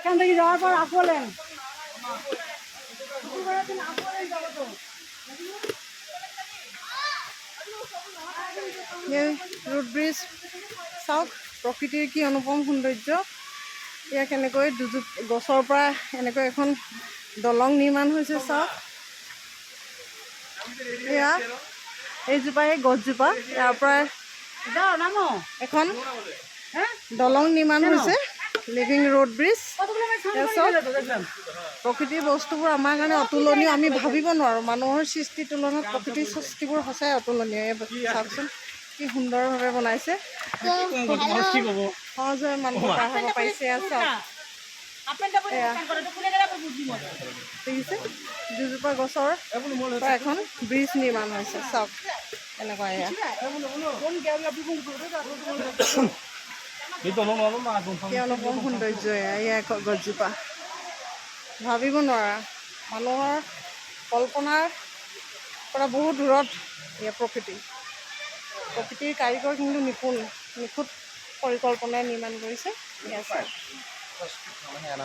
এখান থেকে যাওয়াৰ পৰ আকলেন ৰোড ব্ৰিজ চাওক প্ৰকৃতিৰ কি অনুপম সৌন্দৰ্য ইয়াক এনেকৈ দুজোপ গছৰ পৰা এনেকৈ এখন দলং নিৰ্মাণ হৈছে চাওক এয়া এইজোপা এই গছজোপা ইয়াৰ পৰা যাও নামো এখন হ্যাঁ দলং নিৰ্মাণ হৈছে লিভিং ৰোড ব্ৰিজ কতগুলো ভাই সামনে চব গেলে তো দেখলাম প্ৰকৃতিৰ বস্তুবোৰ আমাৰ কাৰণে অতুলনীয় আমি ভাবিব নোৱাৰোঁ মানুহৰ সৃষ্টিৰ তুলনাত প্ৰকৃতিৰ সৃষ্টিবোৰ সঁচাই অতুলনীয় এই চাওকচোন কি সুন্দৰভাৱে বনাইছে সহজভাৱে মানুহ পাৰ হ'ব পাৰিছে চাওক আপেলটা পৰে কাম কৰে তো খুলে গেলে বুঝি মজা দেখিছে দুজোপা গছৰ পৰা এখন ব্ৰিজ নিৰ্মাণ হৈছে চাওক এনেকুৱা এয়া কি অনুপম সৌন্দৰ্য এয়া গছজোপা ভাবিব নোৱাৰা মানুহৰ কল্পনাৰ পৰা বহুত দূৰত এয়া প্ৰকৃতিৰ কাৰিকৰ কিন্তু নিপুণ নিখুঁত পৰিকল্পনাই নিৰ্মাণ কৰিছে এয়া চাওক